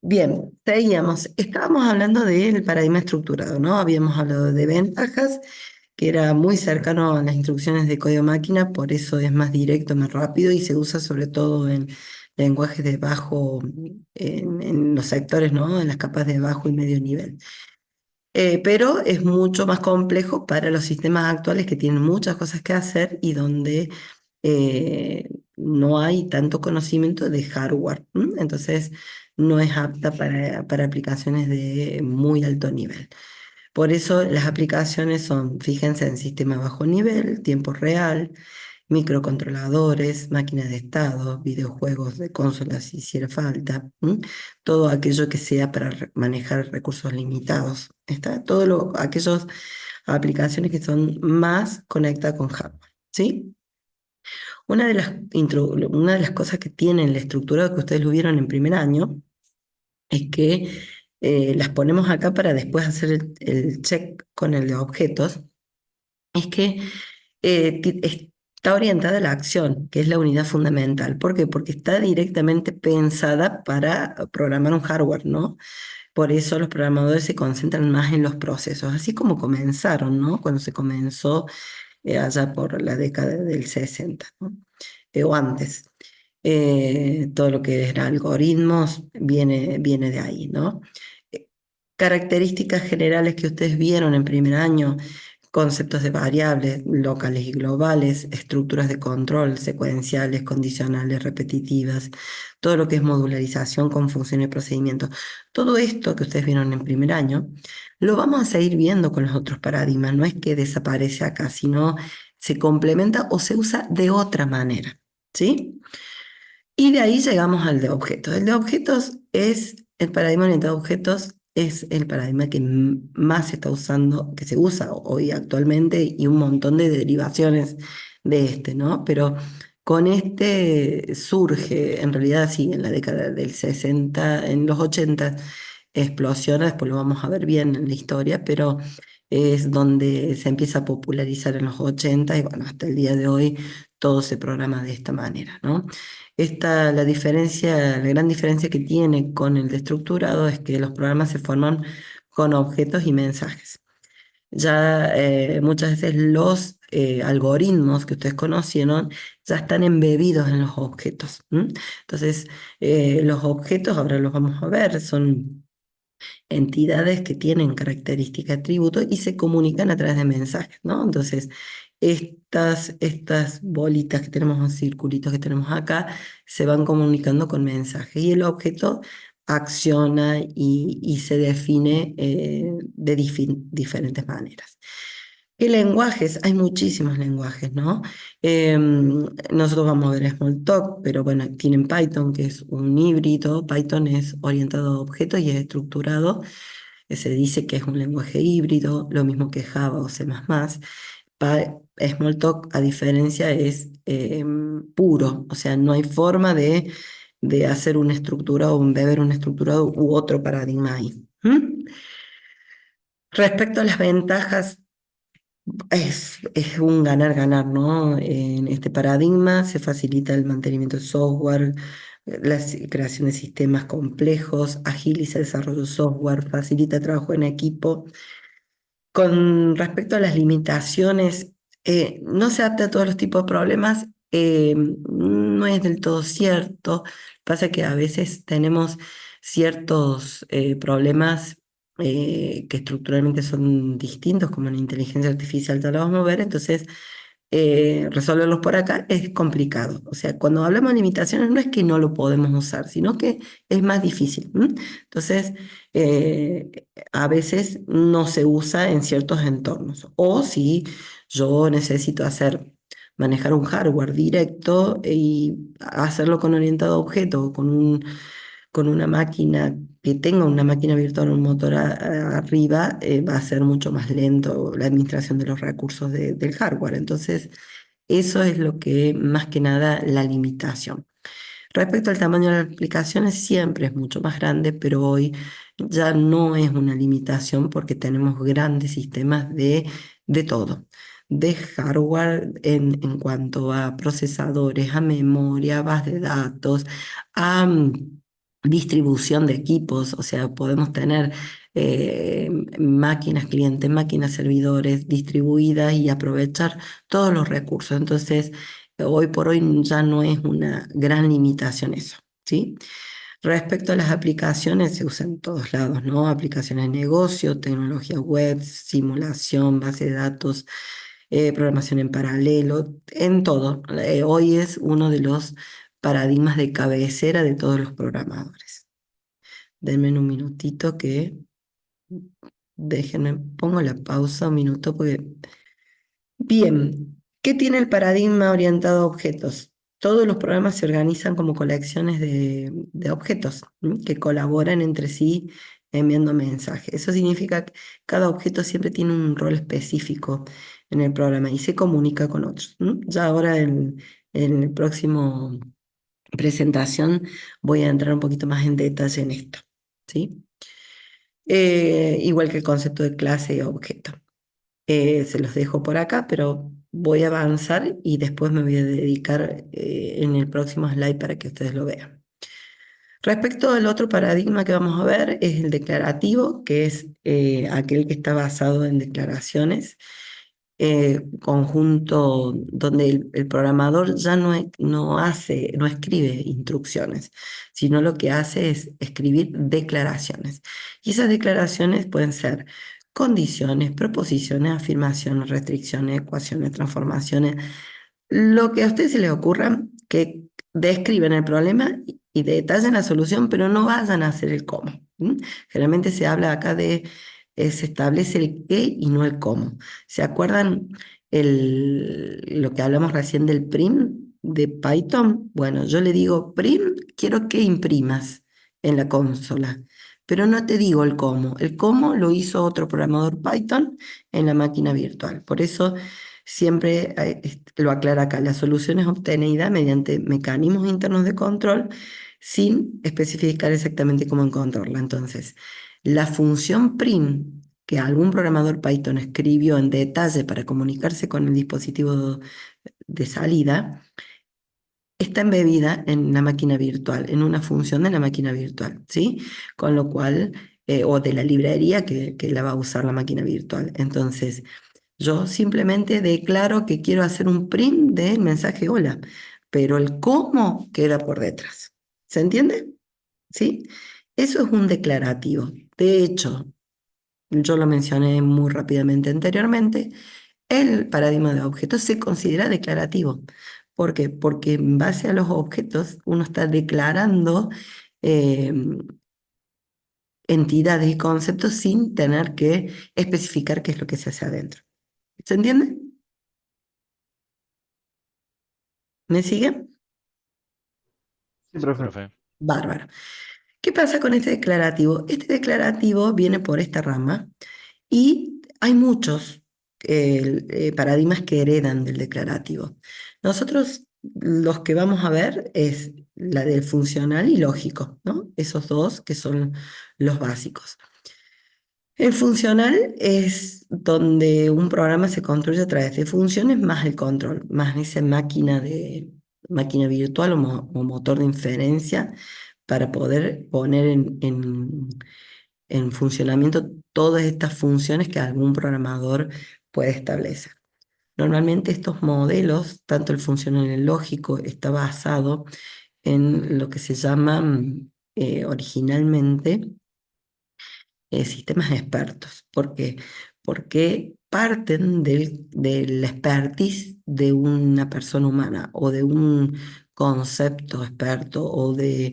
Bien, seguíamos. Estábamos hablando del paradigma estructurado, ¿no? Habíamos hablado de ventajas, que era muy cercano a las instrucciones de código máquina, por eso es más directo, más rápido y se usa sobre todo en lenguajes de bajo, en los sectores, ¿no? En las capas de bajo y medio nivel. Pero es mucho más complejo para los sistemas actuales que tienen muchas cosas que hacer y donde eh, no hay tanto conocimiento de hardware. ¿M? Entonces, no es apta para aplicaciones de muy alto nivel. Por eso las aplicaciones son, fíjense, en sistema bajo nivel, tiempo real, microcontroladores, máquinas de estado, videojuegos de consolas si hiciera falta, ¿m? Todo aquello que sea para manejar recursos limitados. Está todo aquellas aplicaciones que son más conectadas con hardware, ¿sí? Una de las cosas que tienen la estructura que ustedes lo vieron en primer año es que las ponemos acá para después hacer el check con el de objetos, es que está orientada a la acción, que es la unidad fundamental. ¿Por qué? Porque está directamente pensada para programar un hardware, ¿no? Por eso los programadores se concentran más en los procesos, así como comenzaron, ¿no? Cuando se comenzó allá por la década del 60, ¿no? O antes. Todo lo que era algoritmos viene de ahí, ¿no? Eh, Características generales que ustedes vieron en primer año, conceptos de variables locales y globales, estructuras de control, secuenciales, condicionales, repetitivas, todo lo que es modularización con funciones y procedimientos. Todo esto que ustedes vieron en primer año, lo vamos a seguir viendo con los otros paradigmas. No es que desaparece acá, sino se complementa o se usa de otra manera. ¿Sí? Y de ahí llegamos al de objetos. El de objetos es el paradigma orientado a objetos, es el paradigma que más se está usando, que se usa hoy actualmente y un montón de derivaciones de este, ¿no? Pero con este surge, en realidad sí, en la década del 60, en los 80 explosiona, después lo vamos a ver bien en la historia, pero es donde se empieza a popularizar en los 80 y bueno, hasta el día de hoy todo se programa de esta manera, ¿no? La diferencia, la gran diferencia que tiene con el de estructurado es que los programas se forman con objetos y mensajes. Ya muchas veces los algoritmos que ustedes conocieron ya están embebidos en los objetos. ¿M? Entonces, los objetos, ahora los vamos a ver, son entidades que tienen característica atributo y se comunican a través de mensajes, ¿no? Entonces, estas bolitas que tenemos, los circulitos que tenemos acá, se van comunicando con mensajes y el objeto acciona y se define de diferentes maneras. ¿Qué lenguajes? Hay muchísimos lenguajes, ¿no? Nosotros vamos a ver Smalltalk, pero bueno, tienen Python, que es un híbrido. Python es orientado a objetos y es estructurado. Se dice que es un lenguaje híbrido, lo mismo que Java o C++. Smalltalk, a diferencia, es puro, o sea, no hay forma de hacer una estructura o beber una estructura u otro paradigma ahí. ¿Mm? Respecto a las ventajas, es un ganar-ganar, ¿no? En este paradigma se facilita el mantenimiento de software, la creación de sistemas complejos, agiliza el desarrollo de software, facilita el trabajo en equipo. Con respecto a las limitaciones, no se adapta a todos los tipos de problemas, no es del todo cierto. Pasa que a veces tenemos ciertos problemas que estructuralmente son distintos, como en la inteligencia artificial, ya lo vamos a ver, entonces resolverlos por acá es complicado. O sea, cuando hablamos de limitaciones no es que no lo podemos usar, sino que es más difícil. ¿M? Entonces, eh, a veces no se usa en ciertos entornos. O si yo necesito manejar un hardware directo y hacerlo con orientado a objeto o con una máquina que tenga una máquina virtual, un motor arriba, va a ser mucho más lento la administración de los recursos del hardware. Entonces, eso es lo que más que nada la limitación. Respecto al tamaño de las aplicaciones, siempre es mucho más grande, pero hoy ya no es una limitación porque tenemos grandes sistemas de todo, de hardware en cuanto a procesadores, a memoria, a base de datos, a distribución de equipos, o sea, podemos tener máquinas clientes, máquinas servidores distribuidas y aprovechar todos los recursos. Entonces, hoy por hoy ya no es una gran limitación eso, ¿sí? Respecto a las aplicaciones, se usan en todos lados, ¿no? Aplicaciones de negocio, tecnología web, simulación, base de datos, programación en paralelo, en todo. Hoy es uno de los paradigmas de cabecera de todos los programadores. Denme un minutito que déjenme, pongo la pausa un minuto porque... Bien, ¿qué tiene el paradigma orientado a objetos? Todos los programas se organizan como colecciones de objetos, ¿m? Que colaboran entre sí enviando mensajes. Eso significa que cada objeto siempre tiene un rol específico en el programa y se comunica con otros. ¿M? Ya ahora en el próximo presentación voy a entrar un poquito más en detalle en esto, ¿sí? Igual que el concepto de clase y objeto. Se los dejo por acá, pero voy a avanzar y después me voy a dedicar en el próximo slide para que ustedes lo vean. Respecto al otro paradigma que vamos a ver es el declarativo, que es aquel que está basado en declaraciones, conjunto donde el programador ya no escribe instrucciones, sino lo que hace es escribir declaraciones. Y esas declaraciones pueden ser condiciones, proposiciones, afirmaciones, restricciones, ecuaciones, transformaciones, lo que a ustedes se les ocurra, que describen el problema y detallen la solución, pero no vayan a hacer el cómo. ¿M? Generalmente se habla acá se establece el qué y no el cómo. ¿Se acuerdan lo que hablamos recién del print de Python? Bueno, yo le digo, print, quiero que imprimas en la consola, pero no te digo el cómo. El cómo lo hizo otro programador Python en la máquina virtual. Por eso siempre lo aclara acá, la solución es obtenida mediante mecanismos internos de control sin especificar exactamente cómo encontrarla. Entonces, la función print que algún programador Python escribió en detalle para comunicarse con el dispositivo de salida, está embebida en la máquina virtual, en una función de la máquina virtual, ¿sí? Con lo cual, o de la librería que la va a usar la máquina virtual. Entonces, yo simplemente declaro que quiero hacer un print del mensaje hola, pero el cómo queda por detrás. ¿Se entiende? ¿Sí? Eso es un declarativo. De hecho, yo lo mencioné muy rápidamente anteriormente, el paradigma de objetos se considera declarativo. ¿Por qué? Porque en base a los objetos uno está declarando eh, entidades y conceptos sin tener que especificar qué es lo que se hace adentro. ¿Se entiende? ¿Me sigue? Sí, Sí, profe. profe. Bárbaro. ¿Qué pasa con este declarativo? Este declarativo viene por esta rama y hay muchos paradigmas que heredan del declarativo. Nosotros los que vamos a ver es la del funcional y lógico, ¿no? Esos dos que son los básicos. El funcional es donde un programa se construye a través de funciones más el control, más esa máquina virtual o motor de inferencia para poder poner en funcionamiento todas estas funciones que algún programador puede establecer. Normalmente estos modelos, tanto el funcional y el lógico, está basado en lo que se llama originalmente sistemas expertos. ¿Por qué? Porque parten del expertise de una persona humana o de un concepto experto o de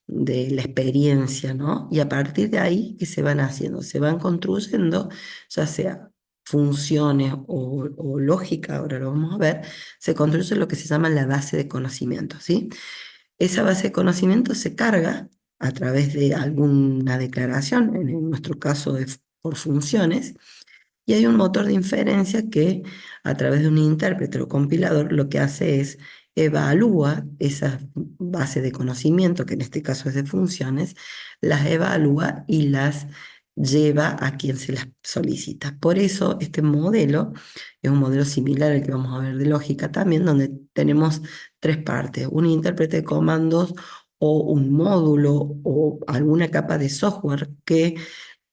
la experiencia, ¿no? Y a partir de ahí, ¿qué se van haciendo? Se van construyendo, ya sea funciones o lógica, ahora lo vamos a ver, se construye lo que se llama la base de conocimiento, ¿sí? Esa base de conocimiento se carga a través de alguna declaración, en nuestro caso por funciones, y hay un motor de inferencia que a través de un intérprete o compilador lo que hace es evalúa esas bases de conocimiento, que en este caso es de funciones, las evalúa y las lleva a quien se las solicita. Por eso este modelo es un modelo similar al que vamos a ver de lógica también, donde tenemos tres partes, un intérprete de comandos o un módulo o alguna capa de software que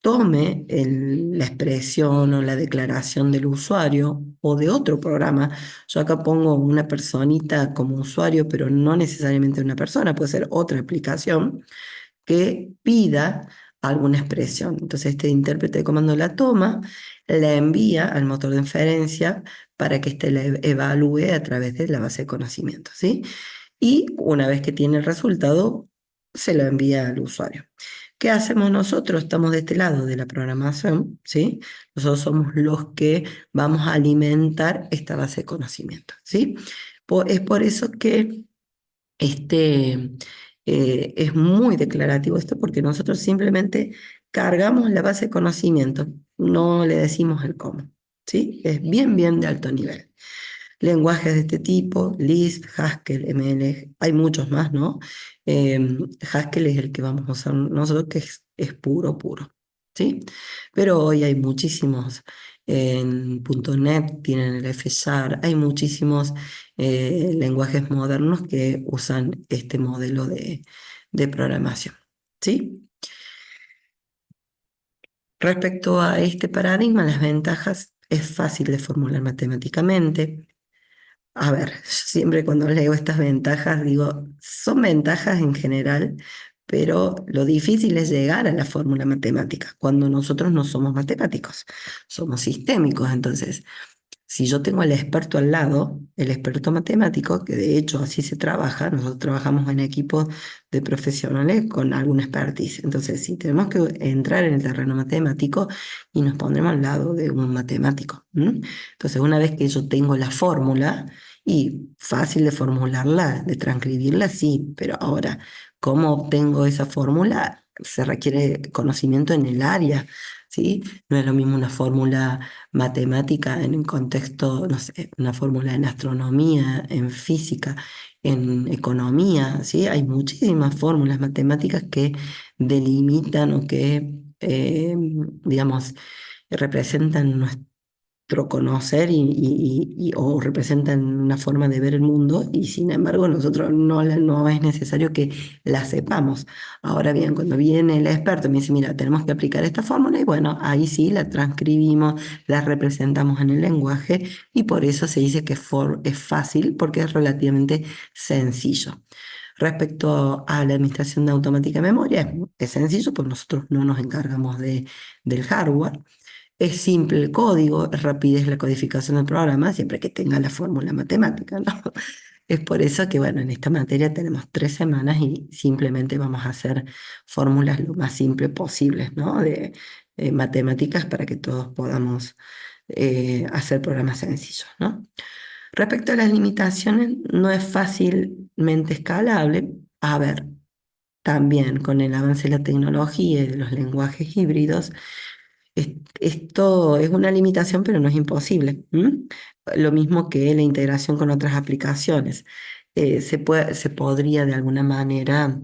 tome la expresión o la declaración del usuario o de otro programa. Yo acá pongo una personita como usuario, pero no necesariamente una persona, puede ser otra aplicación que pida alguna expresión. Entonces este intérprete de comando la toma, la envía al motor de inferencia para que éste la evalúe a través de la base de conocimientos, ¿sí? Y una vez que tiene el resultado, se lo envía al usuario. ¿Qué hacemos nosotros? Estamos de este lado de la programación, ¿sí? Nosotros somos los que vamos a alimentar esta base de conocimientos, ¿sí? Es por eso que este, es muy declarativo esto, porque nosotros simplemente cargamos la base de conocimientos, no le decimos el cómo, ¿sí? Es bien, bien de alto nivel. Lenguajes de este tipo, Lisp, Haskell, ML, hay muchos más, ¿no? Haskell es el que vamos a usar nosotros, que es puro, puro, ¿sí? Pero hoy hay muchísimos, en .NET tienen el F Sharp, hay muchísimos lenguajes modernos que usan este modelo de programación, ¿sí? Respecto a este paradigma, las ventajas es fácil de formular matemáticamente. A ver, yo siempre cuando leo estas ventajas digo, son ventajas en general, pero lo difícil es llegar a la fórmula matemática cuando nosotros no somos matemáticos, somos sistémicos. Entonces, si yo tengo al experto al lado, el experto matemático, que de hecho así se trabaja, nosotros trabajamos en equipos de profesionales con alguna expertise. Entonces, si tenemos que entrar en el terreno matemático y nos pondremos al lado de un matemático. ¿M? Entonces, una vez que yo tengo la fórmula, y fácil de formularla, de transcribirla, sí, pero ahora, ¿cómo obtengo esa fórmula? Se requiere conocimiento en el área, ¿sí? No es lo mismo una fórmula matemática en un contexto, no sé, una fórmula en astronomía, en física, en economía, ¿sí? Hay muchísimas fórmulas matemáticas que delimitan o que, digamos, representan conocer o representan una forma de ver el mundo y sin embargo nosotros no es necesario que la sepamos. Ahora bien, cuando viene el experto y me dice, mira, tenemos que aplicar esta fórmula y bueno, ahí sí la transcribimos, la representamos en el lenguaje y por eso se dice que es fácil porque es relativamente sencillo. Respecto a la administración de automática de memoria, es sencillo, pues nosotros no nos encargamos del hardware. Es simple el código, es rapidez la codificación del programa, siempre que tenga la fórmula matemática, ¿no? Es por eso que, bueno, en esta materia tenemos 3 semanas y simplemente vamos a hacer fórmulas lo más simple posibles, ¿no? De matemáticas para que todos podamos hacer programas sencillos, ¿no? Respecto a las limitaciones, no es fácilmente escalable. A ver, también con el avance de la tecnología y de los lenguajes híbridos, esto es una limitación, pero no es imposible. ¿M? Lo mismo que la integración con otras aplicaciones. Se podría de alguna manera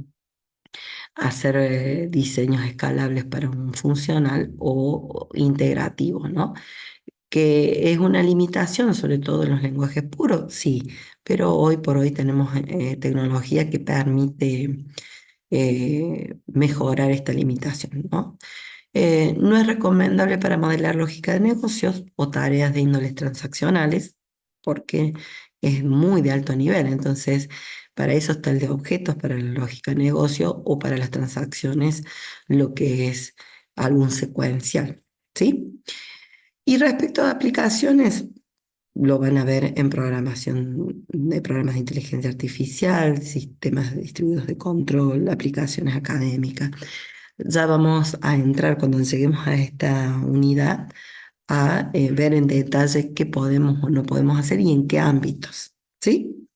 hacer diseños escalables para un funcional o integrativo, ¿no? Que es una limitación, sobre todo en los lenguajes puros, sí, pero hoy por hoy tenemos tecnología que permite mejorar esta limitación, ¿no? No es recomendable para modelar lógica de negocios o tareas de índoles transaccionales porque es muy de alto nivel. Entonces, para eso está el de objetos, para la lógica de negocio o para las transacciones, lo que es algún secuencial, ¿sí? Y respecto a aplicaciones, lo van a ver en programación de programas de inteligencia artificial, sistemas distribuidos de control, aplicaciones académicas. Ya vamos a entrar cuando lleguemos a esta unidad a ver en detalle qué podemos o no podemos hacer y en qué ámbitos. ¿Sí?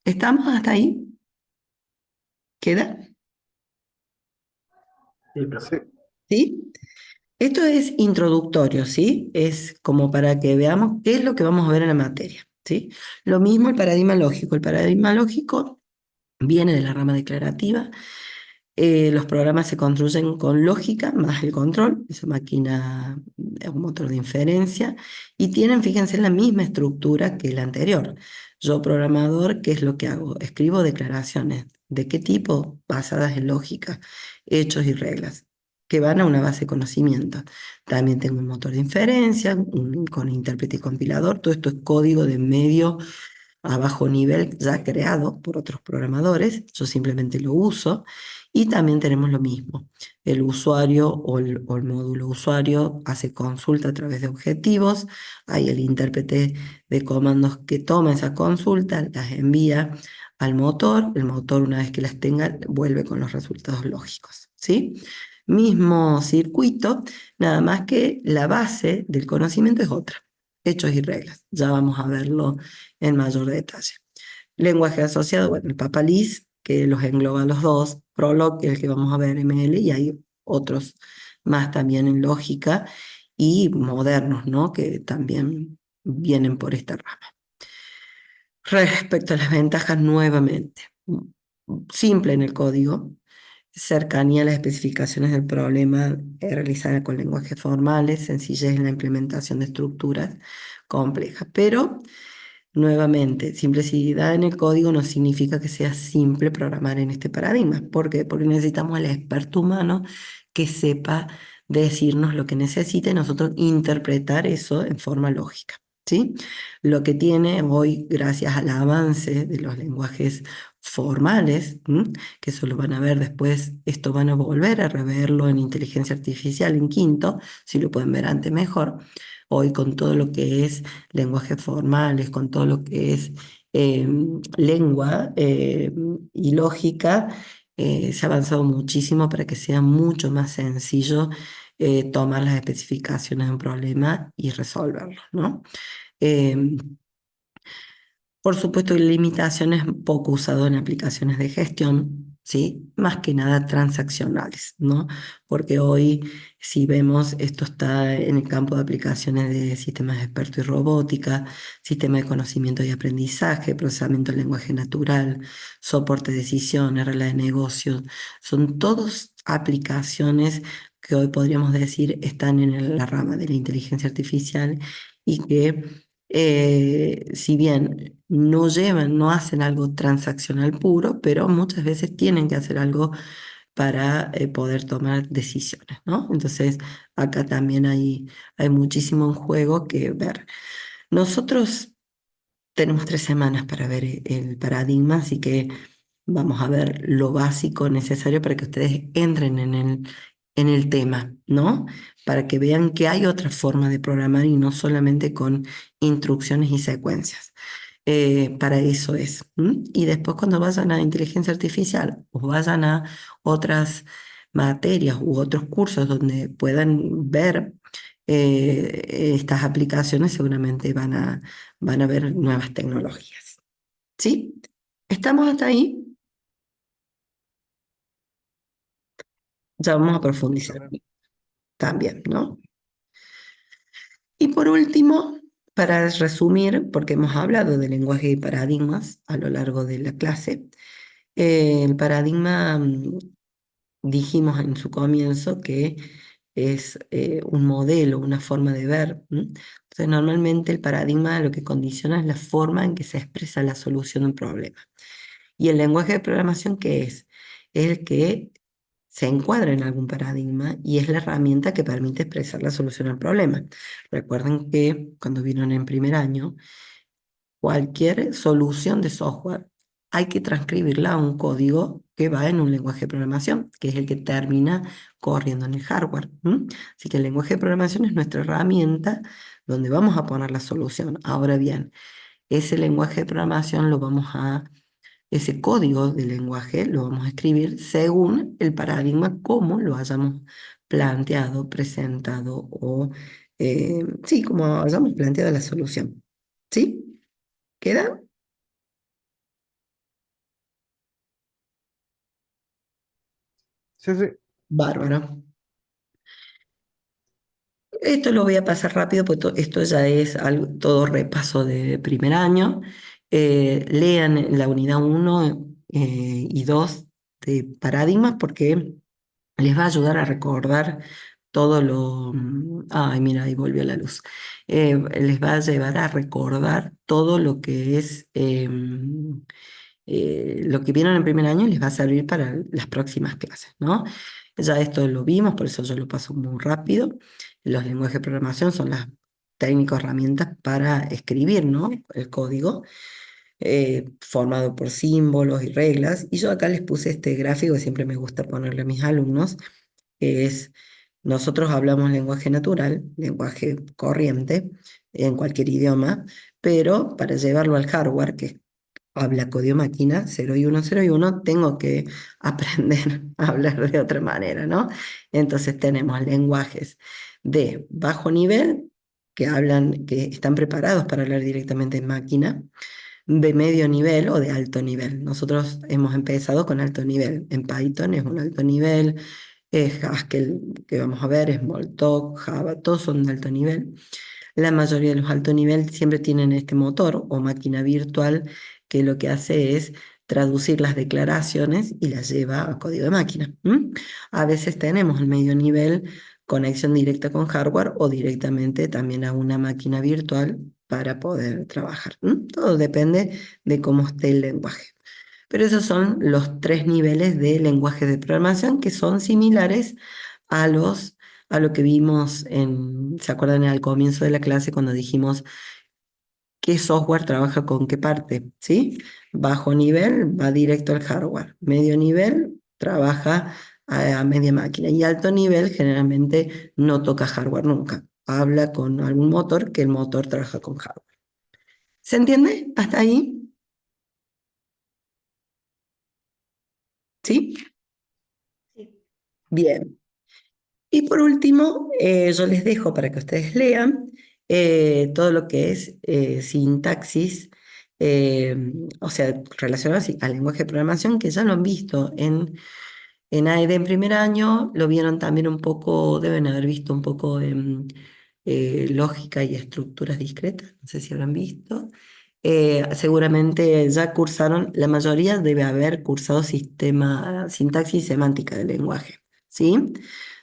¿Estamos hasta ahí? ¿Queda? Sí, perfecto. ¿Sí? Esto es introductorio, ¿sí? Es como para que veamos qué es lo que vamos a ver en la materia, ¿sí? Lo mismo el paradigma lógico. El paradigma lógico viene de la rama declarativa. Los programas se construyen con lógica más el control, esa máquina es un motor de inferencia, y tienen, fíjense, la misma estructura que el anterior. Yo, programador, ¿qué es lo que hago? Escribo declaraciones ¿De qué tipo? Basadas en lógica, hechos y reglas, que van a una base de conocimiento. También tengo un motor de inferencia, con intérprete y compilador. Todo esto es código de medio a bajo nivel ya creado por otros programadores, yo simplemente lo uso. Y también tenemos lo mismo, el usuario o el módulo usuario hace consulta a través de objetivos, hay el intérprete de comandos que toma esa consulta, las envía al motor, el motor una vez que las tenga vuelve con los resultados lógicos, ¿sí? Mismo circuito, nada más que la base del conocimiento es otra, hechos y reglas, ya vamos a verlo en mayor detalle. Lenguaje asociado, bueno, el Papalis, que los engloba los dos, Prolog, el que vamos a ver en ML, y hay otros más también en lógica y modernos, ¿no? Que también vienen por esta rama. Respecto a las ventajas, nuevamente, simple en el código, cercanía a las especificaciones del problema realizada con lenguajes formales, sencillez en la implementación de estructuras complejas, pero nuevamente, simplicidad en el código no significa que sea simple programar en este paradigma. ¿Por qué? Porque necesitamos al experto humano que sepa decirnos lo que necesita y nosotros interpretar eso en forma lógica. ¿Sí? Lo que tiene hoy, gracias al avance de los lenguajes formales, ¿m? Que eso lo van a ver después, esto van a volver a reverlo en inteligencia artificial en quinto, si lo pueden ver antes mejor. Hoy con todo lo que es lenguajes formales, con todo lo que es lengua y lógica, se ha avanzado muchísimo para que sea mucho más sencillo tomar las especificaciones de un problema y resolverlo, ¿no? Em, por supuesto, hay limitaciones poco usado en aplicaciones de gestión, ¿sí? Más que nada transaccionales, ¿no? Porque hoy, si vemos, esto está en el campo de aplicaciones de sistemas de experto y robótica, sistema de conocimiento y aprendizaje, procesamiento del lenguaje natural, soporte de decisiones, regla de negocios. Son todas aplicaciones que hoy podríamos decir están en la rama de la inteligencia artificial y que si bien no llevan, no hacen algo transaccional puro, pero muchas veces tienen que hacer algo para poder tomar decisiones, ¿no? Entonces, acá también hay muchísimo en juego que ver. Nosotros tenemos 3 semanas para ver el paradigma, así que vamos a ver lo básico necesario para que ustedes entren en el tema, ¿no? Para que vean que hay otra forma de programar y no solamente con instrucciones y secuencias. Para eso es. ¿M? Y después cuando vayan a inteligencia artificial o vayan a otras materias u otros cursos donde puedan ver estas aplicaciones, seguramente van a ver nuevas tecnologías. ¿Sí? ¿Estamos hasta ahí? Ya vamos a Más o profundizar menos. también, ¿no? Y por último, para resumir, porque hemos hablado de lenguaje y paradigmas a lo largo de la clase, el paradigma, dijimos en su comienzo que es un modelo, una forma de ver. Entonces, normalmente el paradigma lo que condiciona es la forma en que se expresa la solución de un problema. ¿Y el lenguaje de programación qué es? Es el que se encuadra en algún paradigma y es la herramienta que permite expresar la solución al problema. Recuerden que cuando vieron en primer año, cualquier solución de software hay que transcribirla a un código que va en un lenguaje de programación, que es el que termina corriendo en el hardware. Así que el lenguaje de programación es nuestra herramienta donde vamos a poner la solución. Ahora bien, ese lenguaje de programación ese código de lenguaje lo vamos a escribir según el paradigma como lo hayamos planteado, presentado o, sí, como hayamos planteado la solución. ¿Sí? ¿Queda? Sí, sí. Bárbaro. Esto lo voy a pasar rápido porque esto ya es todo repaso de primer año. Lean la unidad 1 y 2 de paradigmas porque les va a ayudar a recordar todo lo... Ay, mira, ahí volvió la luz. Les va a llevar a recordar todo lo que es lo que vieron en primer año les va a servir para las próximas clases, ¿no? Ya esto lo vimos, por eso yo lo paso muy rápido. Los lenguajes de programación son las técnicas, herramientas para escribir, ¿no? El código, formado por símbolos y reglas. Y yo acá les puse este gráfico que siempre me gusta ponerle a mis alumnos, que es, nosotros hablamos lenguaje natural, lenguaje corriente, en cualquier idioma, pero para llevarlo al hardware, que habla código máquina 0 y 1, 0 y 1, tengo que aprender a hablar de otra manera, ¿no? Entonces tenemos lenguajes de bajo nivel, que hablan, que están preparados para hablar directamente en máquina, de medio nivel o de alto nivel. Nosotros hemos empezado con alto nivel. En Python es un alto nivel, Haskell, que vamos a ver, Smalltalk, Java, todos son de alto nivel. La mayoría de los alto nivel siempre tienen este motor o máquina virtual que lo que hace es traducir las declaraciones y las lleva a código de máquina. A veces tenemos el medio nivel, conexión directa con hardware o directamente también a una máquina virtual para poder trabajar. Todo depende de cómo esté el lenguaje. Pero esos son los tres niveles de lenguaje de programación que son similares a a lo que vimos ¿se acuerdan al comienzo de la clase cuando dijimos qué software trabaja con qué parte? ¿Sí? Bajo nivel va directo al hardware. Medio nivel trabaja a media máquina. Y alto nivel generalmente no toca hardware nunca. Habla con algún motor que el motor trabaja con hardware. ¿Se entiende? ¿Hasta ahí? ¿Sí? Sí. Bien. Y por último, yo les dejo para que ustedes lean todo lo que es sintaxis, eh, o sea, relacionado al lenguaje de programación, que ya lo han visto en AED en primer año, lo vieron también un poco, deben haber visto un poco en lógica y estructuras discretas, no sé si lo han visto. Seguramente ya cursaron, la mayoría debe haber cursado sistema, sintaxis y semántica del lenguaje, ¿sí?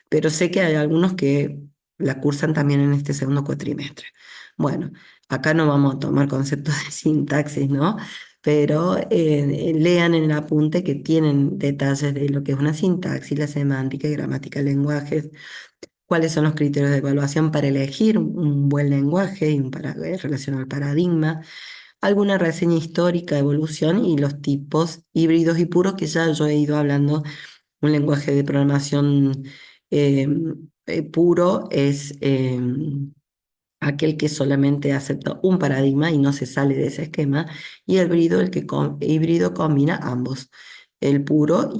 Pero sé que hay algunos que la cursan también en este segundo cuatrimestre. Bueno, acá no vamos a tomar conceptos de sintaxis, ¿no? Pero lean en el apunte que tienen detalles de lo que es una sintaxis, la semántica y gramática de lenguajes, cuáles son los criterios de evaluación para elegir un buen lenguaje y relacionado al paradigma, alguna reseña histórica, evolución y los tipos híbridos y puros que ya yo he ido hablando. Un lenguaje de programación eh, puro es aquel que solamente acepta un paradigma y no se sale de ese esquema, y el híbrido, híbrido combina ambos, el puro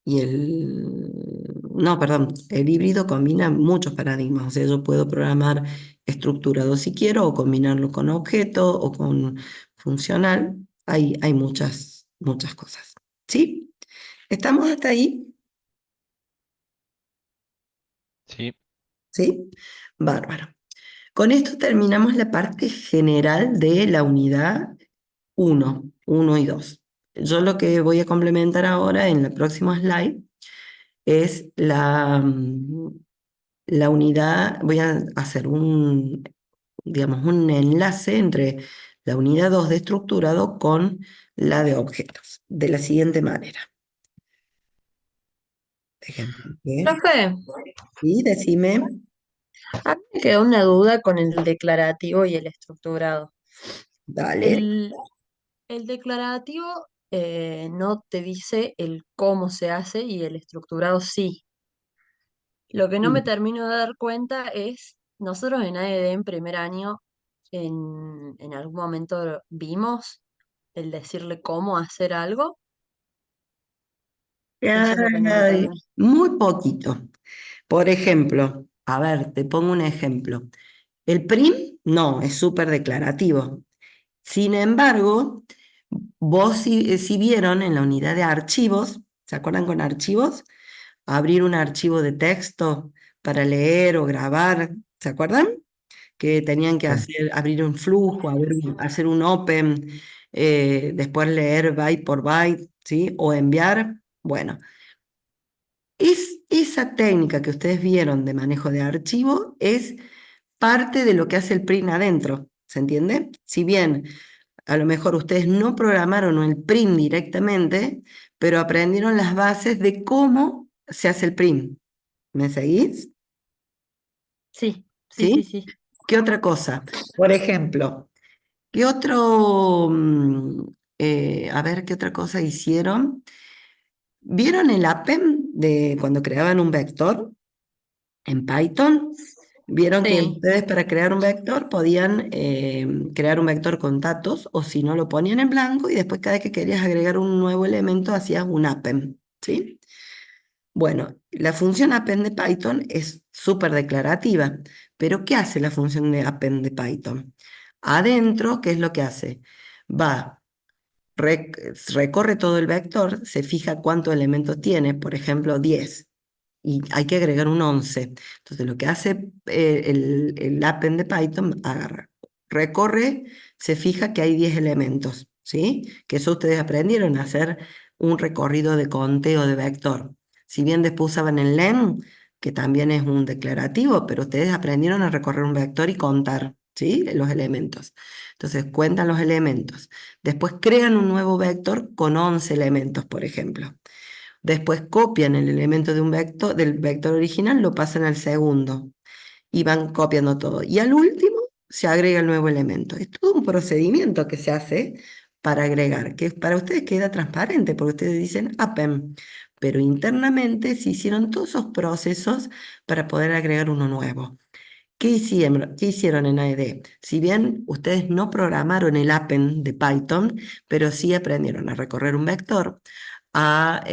no, perdón, el híbrido combina muchos paradigmas, o sea, yo puedo programar estructurado si quiero, o combinarlo con objeto o con funcional, hay muchas cosas, ¿sí? ¿Estamos hasta ahí? Sí, ¿Sí? Bárbaro. Con esto terminamos la parte general de la unidad uno y 2. Yo lo que voy a complementar ahora en la próxima slide es la unidad, voy a hacer digamos, un enlace entre la unidad 2 de estructurado con la de objetos, de la siguiente manera. Ejemplo, ¿qué? Profe, Y decime, a mí me quedó una duda con el declarativo y el estructurado. dale. El, el declarativo no te dice el cómo se hace y el estructurado sí. Lo que no me Sí. termino de dar cuenta es, nosotros en AED en primer año, en algún momento vimos el decirle cómo hacer algo. Eso es lo que no me Ay, termina. muy poquito. Por ejemplo, a ver, te pongo un ejemplo. El PRIM, no, es súper declarativo. Sin embargo, vos si vieron en la unidad de archivos, ¿se acuerdan con archivos? Abrir un archivo de texto para leer o grabar, ¿se acuerdan? Que tenían que Sí. abrir un flujo, hacer un open, después leer byte por byte, ¿sí? O enviar. Bueno, esa técnica que ustedes vieron de manejo de archivo es parte de lo que hace el PRIN adentro, ¿se entiende? Si bien a lo mejor ustedes no programaron el print directamente, pero aprendieron las bases de cómo se hace el print. ¿Me seguís? Sí, sí, sí, ¿Sí? sí. ¿Qué otra cosa? Por ejemplo, ¿qué otro, a ver, qué otra cosa hicieron? ¿Vieron el append de cuando creaban un vector en Python? Vieron que Sí, ustedes para crear un vector podían crear un vector con datos o si no lo ponían en blanco y después cada vez que querías agregar un nuevo elemento hacías un append, ¿sí? Bueno, la función append de Python es súper declarativa, pero ¿qué hace la función de append de Python? Adentro, ¿qué es lo que hace? Va, recorre todo el vector, se fija cuántos elementos tiene, por ejemplo, 10 y hay que agregar un 11. Entonces, lo que hace el append de Python, agarra, recorre, se fija que hay 10 elementos, ¿sí? Que eso ustedes aprendieron a hacer un recorrido de conteo de vector. Si bien después usaban el len, que también es un declarativo, pero ustedes aprendieron a recorrer un vector y contar, ¿sí? Los elementos. Entonces, cuentan los elementos. Después crean un nuevo vector con 11 elementos, por ejemplo. Después copian el elemento de un vector, del vector original, lo pasan al segundo y van copiando todo. Y al último se agrega el nuevo elemento. Es todo un procedimiento que se hace para agregar, que para ustedes queda transparente porque ustedes dicen append, pero internamente se hicieron todos esos procesos para poder agregar uno nuevo. ¿Qué hicieron en AED? Si bien ustedes no programaron el append de Python, pero sí aprendieron a recorrer un vector, a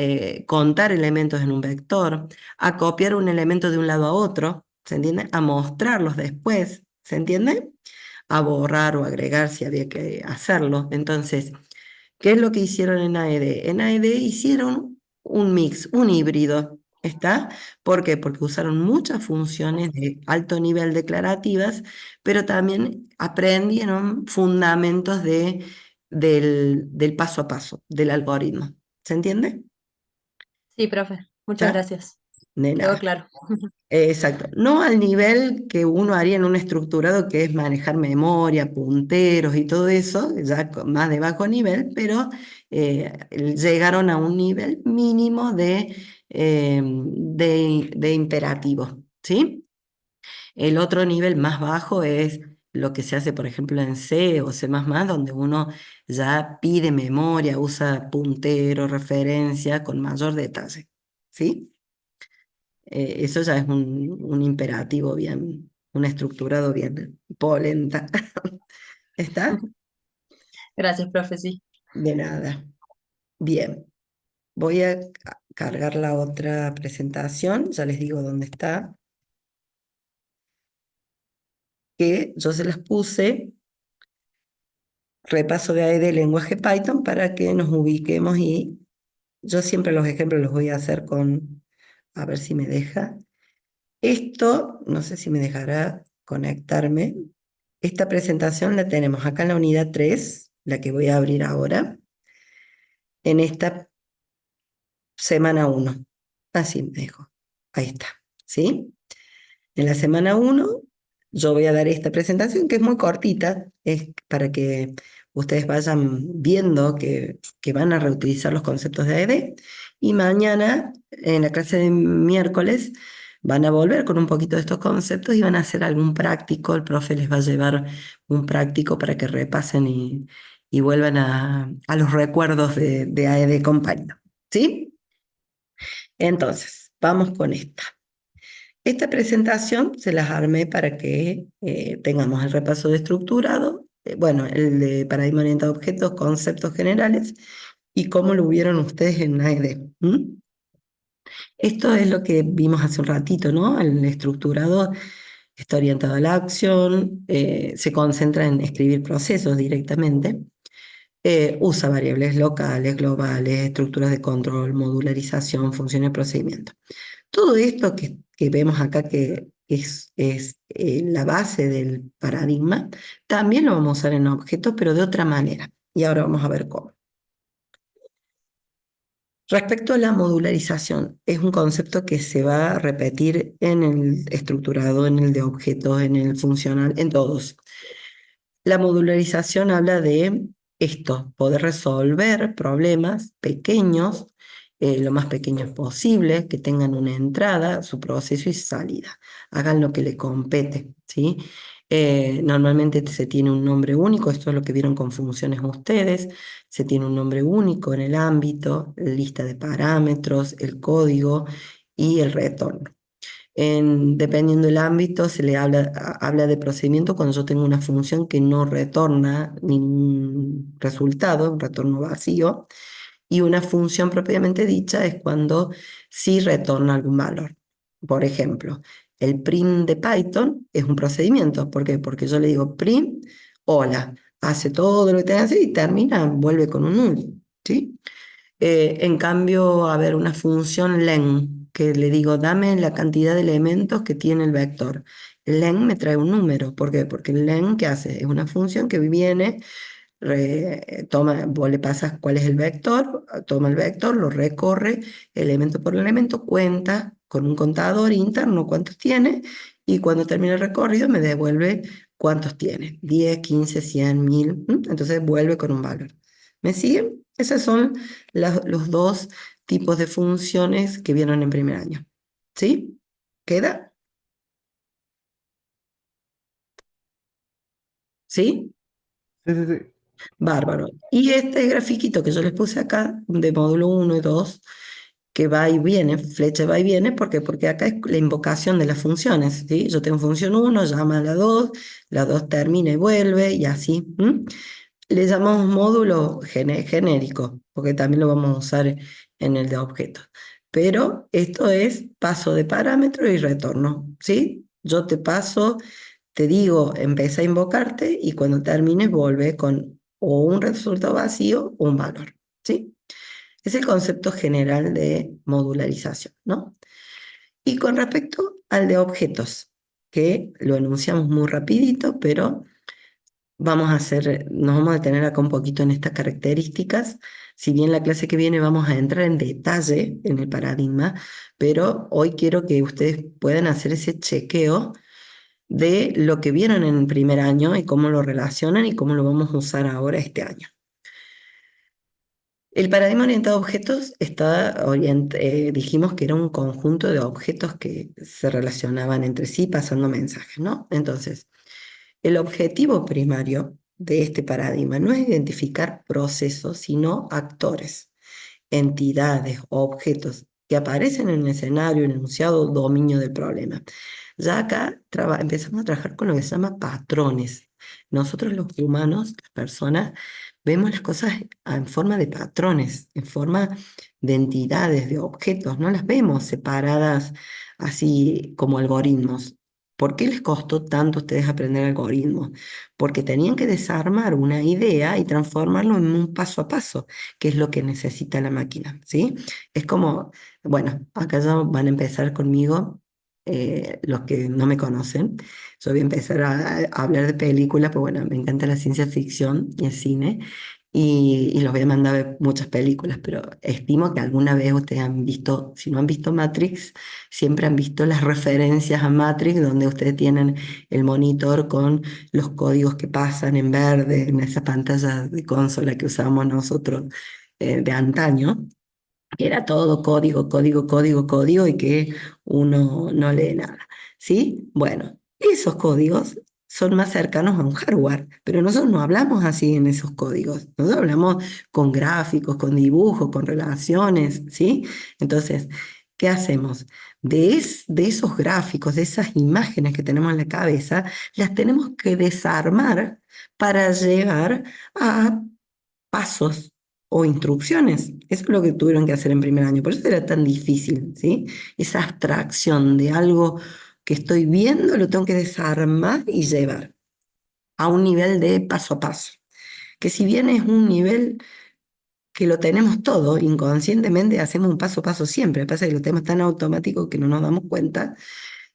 contar elementos en un vector, a copiar un elemento de un lado a otro, ¿se entiende? A mostrarlos después, ¿se entiende? A borrar o agregar si había que hacerlo. Entonces, ¿qué es lo que hicieron en AED? En AED hicieron un mix, un híbrido. ¿Está? ¿Por qué? Porque usaron muchas funciones de alto nivel declarativas, pero también aprendieron fundamentos del paso a paso, del algoritmo. ¿Se entiende? sí, profe. Muchas ¿Está? gracias. De Quedó nada. claro. Exacto. No al nivel que uno haría en un estructurado, que es manejar memoria, punteros y todo eso, ya más de bajo nivel, pero llegaron a un nivel mínimo de imperativo, ¿sí? El otro nivel más bajo es lo que se hace, por ejemplo, en C o C++, donde uno ya pide memoria, usa punteros, referencia con mayor detalle, ¿sí? Eso ya es un imperativo bien, un estructurado bien polenta. ¿Está? Gracias, profe, sí. De nada. Bien, voy a cargar la otra presentación, ya les digo dónde está, que yo se las puse, repaso de AED lenguaje Python para que nos ubiquemos y yo siempre los ejemplos los voy a hacer con, a ver si me deja. Esto, no sé si me dejará conectarme. Esta presentación la tenemos acá en la unidad 3, la que voy a abrir ahora, en esta semana 1. Así me dejo. Ahí está. ¿Sí? En la semana 1 yo voy a dar esta presentación que es muy cortita, es para que ustedes vayan viendo que van a reutilizar los conceptos de AED y mañana en la clase de miércoles van a volver con un poquito de estos conceptos y van a hacer algún práctico, el profe les va a llevar un práctico para que repasen y vuelvan a los recuerdos de AED compañero. ¿Sí? Entonces, vamos con esta. Esta presentación se las armé para que tengamos el repaso de estructurado, bueno, el de paradigma orientado a objetos, conceptos generales y cómo lo vieron ustedes en AED. ¿M? Esto es lo que vimos hace un ratito, ¿no? El estructurado está orientado a la acción, se concentra en escribir procesos directamente, usa variables locales, globales, estructuras de control, modularización, funciones de procedimiento. Todo esto que vemos acá que es la base del paradigma, también lo vamos a usar en objetos, pero de otra manera. Y ahora vamos a ver cómo. Respecto a la modularización, es un concepto que se va a repetir en el estructurado, en el de objetos, en el funcional, en todos. La modularización habla de esto, poder resolver problemas pequeños, lo más pequeños posible, que tengan una entrada, su proceso y salida. Hagan lo que le compete, ¿sí? Normalmente se tiene un nombre único, esto es lo que vieron con funciones ustedes, se tiene un nombre único en el ámbito, lista de parámetros, el código y el retorno. Dependiendo del ámbito, se le habla de procedimiento cuando yo tengo una función que no retorna ningún resultado, un retorno vacío, y una función propiamente dicha es cuando sí retorna algún valor. Por ejemplo, el print de Python es un procedimiento. ¿Por qué? Porque yo le digo print, hola, hace todo lo que tenga que hacer y termina, vuelve con un null, ¿sí? En cambio, a ver, una función len, que le digo, dame la cantidad de elementos que tiene el vector. El len me trae un número. ¿Por qué? Porque el len, ¿qué hace? Es una función que viene, toma, vos le pasas cuál es el vector, toma el vector, lo recorre elemento por elemento, cuenta con un contador interno cuántos tiene y cuando termina el recorrido me devuelve cuántos tiene, 10, 15, 100, 1000, entonces vuelve con un valor. ¿Me siguen? Esos son los dos tipos de funciones que vieron en primer año. ¿Sí? ¿Queda? ¿Sí? Sí, sí, sí. Bárbaro. Y este grafiquito que yo les puse acá, de módulo uno y 2 que va y viene, flecha va y viene, ¿por qué? Porque acá es la invocación de las funciones, ¿sí? Yo tengo función uno, llama a la 2 termina y vuelve, y así. Le llamamos módulo genérico, porque también lo vamos a usar en el de objetos. Pero esto es paso de parámetro y retorno, ¿sí? Yo te paso, te digo, empieza a invocarte y cuando termines vuelve con o un resultado vacío o un valor, ¿sí? Es el concepto general de modularización, ¿no? Y con respecto al de objetos, que lo enunciamos muy rapidito, pero nos vamos a detener acá un poquito en estas características. Si bien la clase que viene vamos a entrar en detalle en el paradigma, pero hoy quiero que ustedes puedan hacer ese chequeo de lo que vieron en el primer año y cómo lo relacionan y cómo lo vamos a usar ahora este año. El paradigma orientado a objetos dijimos que era un conjunto de objetos que se relacionaban entre sí pasando mensajes, ¿no? Entonces, el objetivo primario de este paradigma no es identificar procesos, sino actores, entidades o objetos que aparecen en el escenario, en el enunciado dominio del problema. Ya acá empezamos a trabajar con lo que se llama patrones. Nosotros los humanos, las personas, vemos las cosas en forma de patrones, en forma de entidades, de objetos, no las vemos separadas así como algoritmos. ¿Por qué les costó tanto a ustedes aprender algoritmos? Porque tenían que desarmar una idea y transformarlo en un paso a paso, que es lo que necesita la máquina, ¿sí? Es como, bueno, acá ya van a empezar conmigo los que no me conocen. Yo voy a empezar a hablar de películas, pues bueno, me encanta la ciencia ficción y el cine, y los voy a mandar a ver muchas películas, pero estimo que alguna vez ustedes han visto, si no han visto Matrix, siempre han visto las referencias a Matrix, donde ustedes tienen el monitor con los códigos que pasan en verde, en esa pantalla de consola que usábamos nosotros de antaño, que era todo código, código, código, código y que uno no lee nada. ¿Sí? Bueno, esos códigos son más cercanos a un hardware, pero nosotros no hablamos así en esos códigos. Nosotros hablamos con gráficos, con dibujos, con relaciones, ¿sí? Entonces, ¿qué hacemos? De esos gráficos, de esas imágenes que tenemos en la cabeza, las tenemos que desarmar para llegar a pasos o instrucciones. Eso es lo que tuvieron que hacer en primer año. Por eso era tan difícil, ¿sí? Esa abstracción de algo que estoy viendo, lo tengo que desarmar y llevar a un nivel de paso a paso. Que si bien es un nivel que lo tenemos todo, inconscientemente hacemos un paso a paso siempre. Lo que pasa es que lo tenemos tan automático que no nos damos cuenta.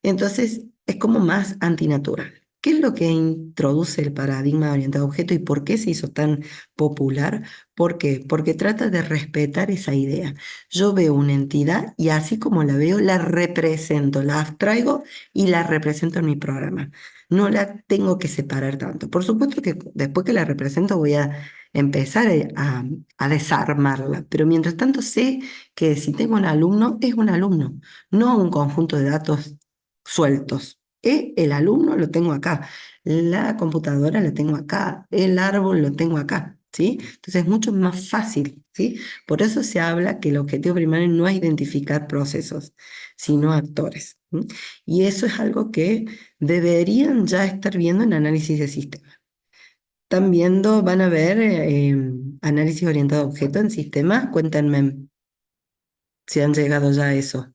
Entonces es como más antinatural. ¿Qué es lo que introduce el paradigma orientado a objeto y por qué se hizo tan popular? ¿Por qué? Porque trata de respetar esa idea. Yo veo una entidad y así como la veo, la represento, la abstraigo y la represento en mi programa. No la tengo que separar tanto. Por supuesto que después que la represento voy a empezar a desarmarla, pero mientras tanto sé que si tengo un alumno, es un alumno, no un conjunto de datos sueltos. El alumno lo tengo acá, la computadora la tengo acá, el árbol lo tengo acá, ¿sí? Entonces es mucho más fácil, ¿sí? Por eso se habla que el objetivo primario no es identificar procesos, sino actores. ¿M? Y eso es algo que deberían ya estar viendo en análisis de sistemas. Están viendo, van a ver análisis orientado a objeto en sistemas. Cuéntenme si han llegado ya a eso.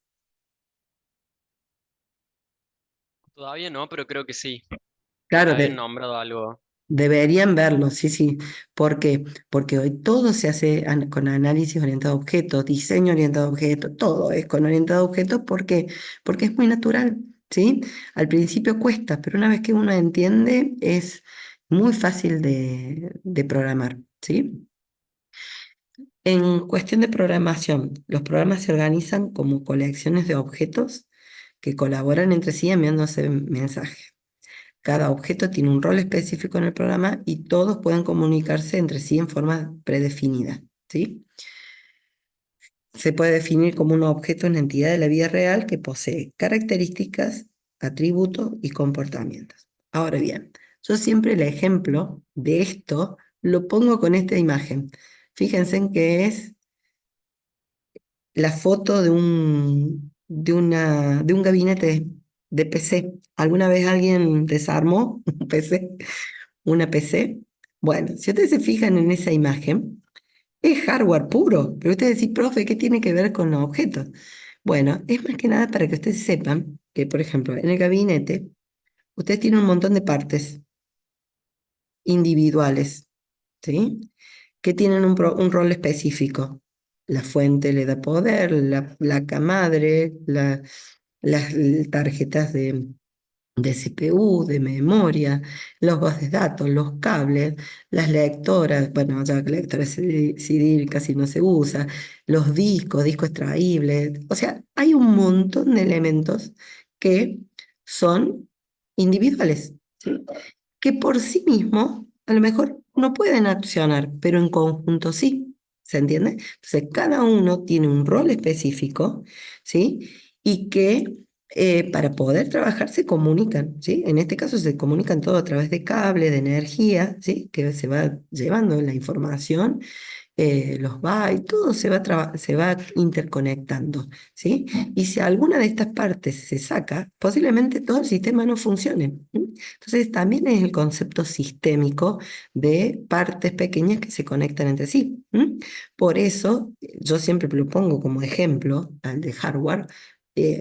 Todavía no, pero creo que sí. Creo que Claro, habían nombrado algo. deberían verlo, sí, sí. ¿Por qué? Porque hoy todo se hace con análisis orientado a objetos, diseño orientado a objetos, todo es con orientado a objetos. ¿Por qué? Porque es muy natural, ¿sí? Al principio cuesta, pero una vez que uno entiende es muy fácil de programar, ¿sí? En cuestión de programación, los programas se organizan como colecciones de objetos que colaboran entre sí enviándose mensajes. Cada objeto tiene un rol específico en el programa y todos pueden comunicarse entre sí en forma predefinida, ¿sí? Se puede definir como un objeto una entidad de la vida real que posee características, atributos y comportamientos. Ahora bien, yo siempre el ejemplo de esto lo pongo con esta imagen. Fíjense en que es la foto de un gabinete de PC. ¿Alguna vez alguien desarmó un PC? ¿Una PC? Bueno, si ustedes se fijan en esa imagen, es hardware puro, pero ustedes decís, profe, ¿qué tiene que ver con los objetos? Bueno, es más que nada para que ustedes sepan que, por ejemplo, en el gabinete, ustedes tienen un montón de partes individuales, ¿sí? Que tienen un rol específico. La fuente le da poder, la placa madre, las tarjetas de CPU, de memoria, los bases de datos, los cables, las lectoras, bueno, ya que lectoras CD casi no se usa, los discos, discos extraíbles, o sea, hay un montón de elementos que son individuales, ¿sí? Que por sí mismos a lo mejor no pueden accionar, pero en conjunto sí. ¿Se entiende? Entonces, cada uno tiene un rol específico, ¿sí? Y que para poder trabajar se comunican, ¿sí? En este caso se comunican todo a través de cable, de energía, ¿sí? Que se va llevando la información, los bytes, todo se va interconectando, ¿sí? Y si alguna de estas partes se saca, posiblemente todo el sistema no funcione. ¿M? Entonces también es el concepto sistémico de partes pequeñas que se conectan entre sí. ¿M? Por eso yo siempre lo pongo como ejemplo al de hardware,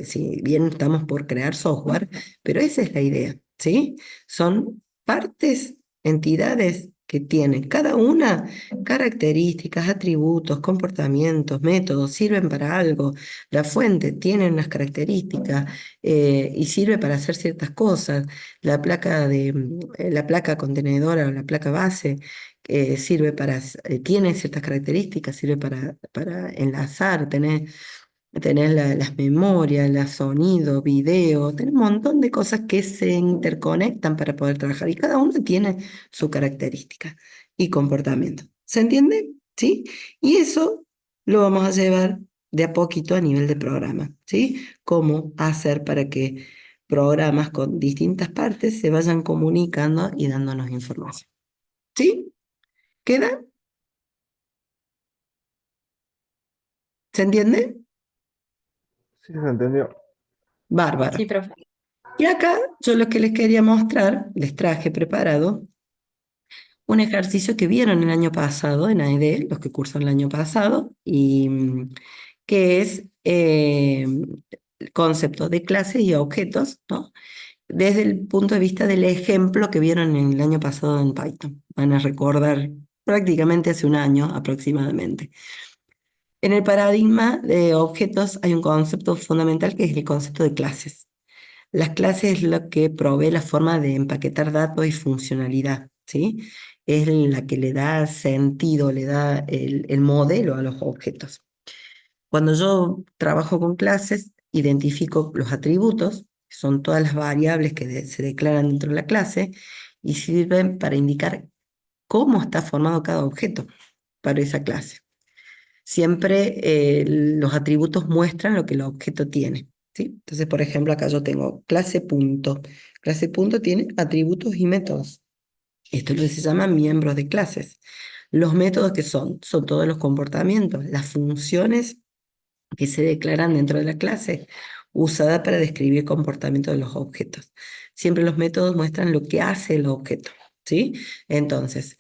si bien estamos por crear software, pero esa es la idea, ¿sí? Son partes, entidades que tienen cada una características, atributos, comportamientos, métodos, sirven para algo. La fuente tiene unas características y sirve para hacer ciertas cosas. La placa contenedora o la placa base sirve tiene ciertas características, sirve para enlazar, tener las memorias, el sonido, video, tener un montón de cosas que se interconectan para poder trabajar y cada uno tiene su característica y comportamiento. ¿Se entiende? ¿Sí? Y eso lo vamos a llevar de a poquito a nivel de programa, ¿sí? Cómo hacer para que programas con distintas partes se vayan comunicando y dándonos información. ¿Sí? ¿Queda? ¿Se entiende? Sí, se entendió. Sí, Bárbaro. profe. Y acá yo lo que les quería mostrar, les traje preparado un ejercicio que vieron el año pasado en AED, los que cursan el año pasado, y que es el concepto de clases y objetos, ¿no? Desde el punto de vista del ejemplo que vieron en el año pasado en Python. Van a recordar prácticamente hace un año aproximadamente. En el paradigma de objetos hay un concepto fundamental que es el concepto de clases. Las clases es lo que provee la forma de empaquetar datos y funcionalidad, ¿sí? Es la que le da sentido, le da el modelo a los objetos. Cuando yo trabajo con clases, identifico los atributos, que son todas las variables que se declaran dentro de la clase, y sirven para indicar cómo está formado cada objeto para esa clase. Siempre los atributos muestran lo que el objeto tiene, ¿sí? Entonces, por ejemplo, acá yo tengo clase punto. Clase punto tiene atributos y métodos. Esto es lo que se llama miembros de clases. Los métodos que son todos los comportamientos, las funciones que se declaran dentro de la clase, usada para describir el comportamiento de los objetos. Siempre los métodos muestran lo que hace el objeto, ¿sí? Entonces,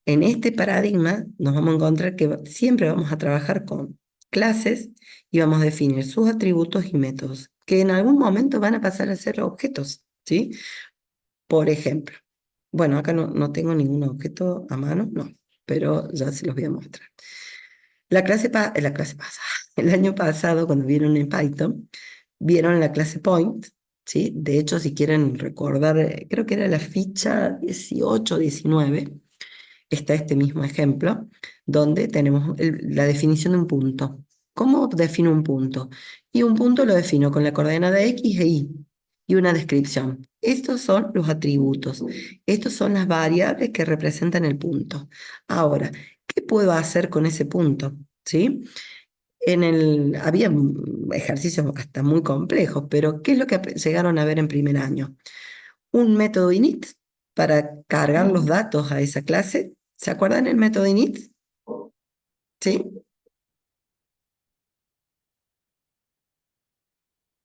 en este paradigma nos vamos a encontrar que siempre vamos a trabajar con clases y vamos a definir sus atributos y métodos, que en algún momento van a pasar a ser objetos, ¿sí? Por ejemplo, bueno, acá no tengo ningún objeto a mano, no, pero ya se los voy a mostrar. La clase pasada, el año pasado, cuando vieron en Python, vieron la clase Point, ¿sí? De hecho, si quieren recordar, creo que era la ficha 18 o 19, está este mismo ejemplo, donde tenemos la definición de un punto. ¿Cómo defino un punto? Y un punto lo defino con la coordenada X e Y y una descripción. Estos son los atributos. Estos son las variables que representan el punto. Ahora, ¿qué puedo hacer con ese punto? ¿Sí? Había ejercicios hasta muy complejos, pero ¿qué es lo que llegaron a ver en primer año? Un método init para cargar los datos a esa clase. ¿Se acuerdan el método init? ¿Sí?